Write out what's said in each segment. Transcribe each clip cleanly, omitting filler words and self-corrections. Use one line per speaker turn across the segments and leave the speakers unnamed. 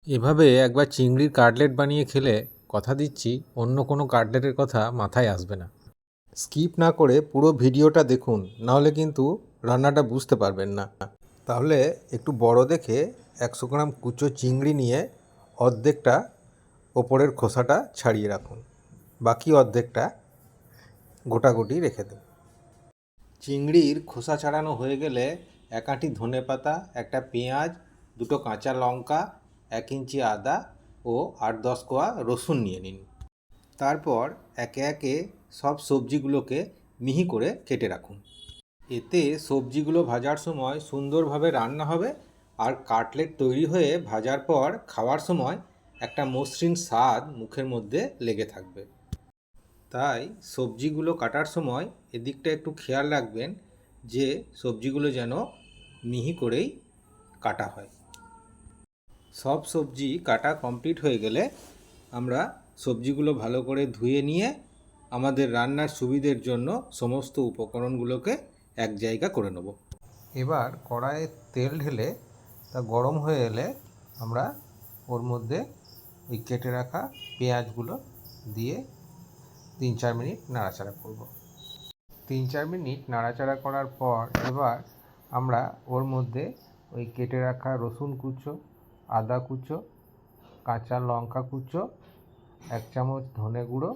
এভাবে একবার চিংড়ির কাটলেট বানিয়ে খেলে কথা দিচ্ছি অন্য কোনো কাটলেটের কথা মাথায় আসবে না। স্কিপ না করে পুরো ভিডিওটা দেখুন, নাহলে কিন্তু রান্নাটা বুঝতে পারবেন না। তাহলে একটু বড় দেখে 100 গ্রাম কুচো চিংড়ি নিয়ে অর্ধেকটা ওপরের খোসাটা ছাড়িয়ে রাখুন, বাকি অর্ধেকটা গোটাগুটি রেখে দেন। চিংড়ির খোসা ছাড়ানো হয়ে গেলে 1 আঁটি ধনেপাতা, একটা পেঁয়াজ, 2টো কাঁচা লঙ্কা, 1 ইঞ্চি আদা ও 8-10 কোয়া রসুন নিয়ে নিন। তারপর একে একে সব সবজিগুলোকে মিহি করে কেটে রাখুন। এতে সবজিগুলো ভাজার সময় সুন্দরভাবে রান্না হবে আর কাটলেট তৈরি হয়ে ভাজার পর খাওয়ার সময় একটা মসৃণ স্বাদ মুখের মধ্যে লেগে থাকবে। তাই সবজিগুলো কাটার সময় এদিকটা একটু খেয়াল রাখবেন যে সবজিগুলো যেন মিহি করেই কাটা হয়। সব সবজি কাটা কমপ্লিট হয়ে গেলে আমরা সবজিগুলো ভালো করে ধুয়ে নিয়ে আমাদের রান্নার সুবিধের জন্য সমস্ত উপকরণগুলোকে এক জায়গা করে নেব। এবার কড়াইয়ে তেল ঢেলে তা গরম হয়ে এলে আমরা ওর মধ্যে ওই কেটে রাখা পেঁয়াজগুলো দিয়ে 3-4 মিনিট নাড়াচাড়া করব। 3-4 মিনিট নাড়াচাড়া করার পর এবার আমরা ওর মধ্যে ওই কেটে রাখা রসুন কুচো, আদা কুচো, কাঁচা লঙ্কা কুচো, 1 চামচ ধনে গুঁড়ো,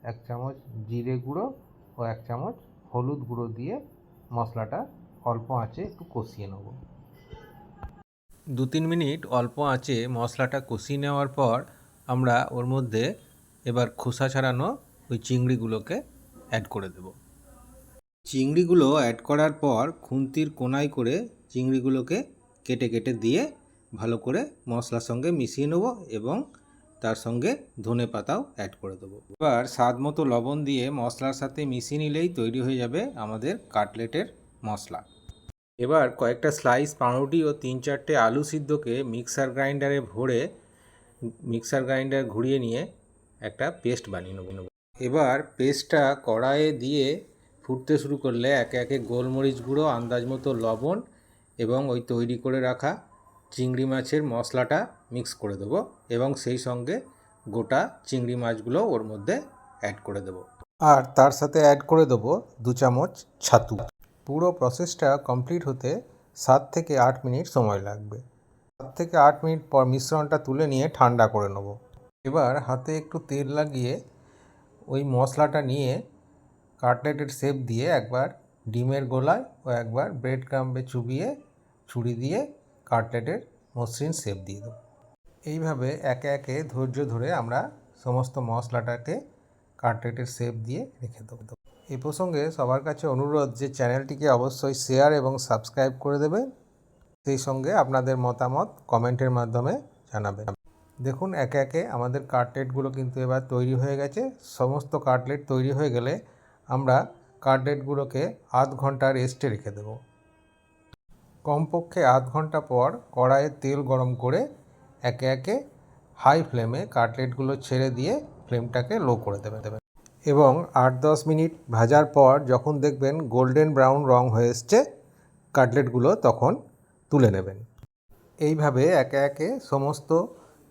1 চামচ জিরে গুঁড়ো ও 1 চামচ হলুদ গুঁড়ো দিয়ে মশলাটা অল্প আঁচে একটু কষিয়ে নেব। 2-3 মিনিট অল্প আঁচে মশলাটা কষিয়ে নেওয়ার পর আমরা ওর মধ্যে এবার খোসা ছাড়ানো ওই চিংড়িগুলোকে অ্যাড করে দেব। চিংড়িগুলো অ্যাড করার পর খুন্তির কোনায় করে চিংড়িগুলোকে কেটে কেটে দিয়ে ভালো করে মশলার সঙ্গে মিশিয়ে নেব এবং তার সঙ্গে ধনে পাতাও অ্যাড করে দেবো। এবার স্বাদ মতো লবণ দিয়ে মশলার সাথে মিশিয়ে নিলেই তৈরি হয়ে যাবে আমাদের কাটলেটের মশলা। এবার কয়েকটা স্লাইস পাউরুটি ও 3-4টে আলু সিদ্ধকে মিক্সার গ্রাইন্ডারে ভরে মিক্সার গ্রাইন্ডার ঘুরিয়ে নিয়ে একটা পেস্ট বানিয়ে নেব। এবার পেস্টটা কড়াইয়ে দিয়ে ফুটতে শুরু করলে একে একে গোলমরিচ গুঁড়ো, আন্দাজ মতো লবণ এবং ওই তৈরি করে রাখা চিংড়ি মাছের মশলাটা মিক্স করে দেবো এবং সেই সঙ্গে গোটা চিংড়ি মাছগুলো ওর মধ্যে অ্যাড করে দেবো। আর তার সাথে অ্যাড করে দেবো 2 চামচ ছাতু। পুরো প্রসেসটা কমপ্লিট হতে 7 থেকে 8 মিনিট সময় লাগবে। 7 থেকে 8 মিনিট পর মিশ্রণটা তুলে নিয়ে ঠান্ডা করে নেব। এবার হাতে একটু তেল লাগিয়ে ওই মশলাটা নিয়ে কাটলেটের শেপ দিয়ে একবার ডিমের গোলায় ও একবার ব্রেড ক্রাম্বে চুবিয়ে ছুরি দিয়ে কাটলেটের মসৃণ শেপ দিয়ে দেবো। এইভাবে একে একে ধৈর্য ধরে আমরা সমস্ত মশলাটাকে কাটলেটের শেপ দিয়ে রেখে দেবো। এই প্রসঙ্গে সবার কাছে অনুরোধ যে চ্যানেলটিকে অবশ্যই শেয়ার এবং সাবস্ক্রাইব করে দেবেন, সেই সঙ্গে আপনাদের মতামত কমেন্টের মাধ্যমে জানাবেন। দেখুন একে একে আমাদের কাটলেটগুলো কিন্তু এবার তৈরি হয়ে গেছে। সমস্ত কাটলেট তৈরি হয়ে গেলে আমরা কাটলেটগুলোকে আধ ঘন্টা রেস্টে রেখে দেব। কমপক্ষে আধ ঘন্টা পর কড়াইয়ে তেল গরম করে একে একে হাই ফ্লেমে কাটলেটগুলো ছেড়ে দিয়ে ফ্লেমটাকে লো করে দেবেন এবং 8-10 মিনিট ভাজার পর যখন দেখবেন গোল্ডেন ব্রাউন রং হয়ে এসছে কাটলেটগুলো, তখন তুলে নেবেন। এইভাবে একে একে সমস্ত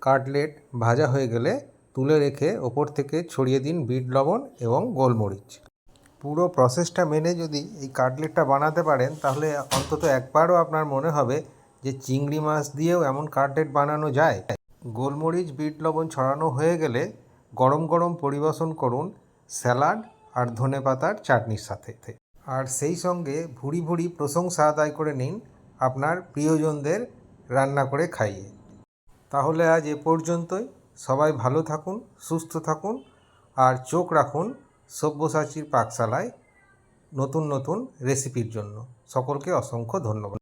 কাটলেট ভাজা হয়ে গেলে তুলে রেখে ওপর থেকে ছড়িয়ে দিন বিট লবণ এবং গোলমরিচ। পুরো প্রসেসটা মেনে যদি এই কাটলেটটা বানাতে পারেন তাহলে অন্তত একবারও আপনার মনে হবে যে চিংড়ি মাছ দিয়েও এমন কাটলেট বানানো যায়। গোলমরিচ বিট লবণ ছড়ানো হয়ে গেলে গরম গরম পরিবেশন করুন স্যালাড আর ধনেপাতার চাটনির সাথে। আর সেই সঙ্গে ভুরি ভুরি প্রশংসা আদায় করে নিন আপনার প্রিয়জনদের রান্না করে খাইয়ে। তাহলে আজ এ পর্যন্তই। সবাই ভালো থাকুন, সুস্থ থাকুন আর চোখ রাখুন সব্যসাচীর পাকশালায় নতুন নতুন রেসিপির জন্য। সকলকে অসংখ্য ধন্যবাদ।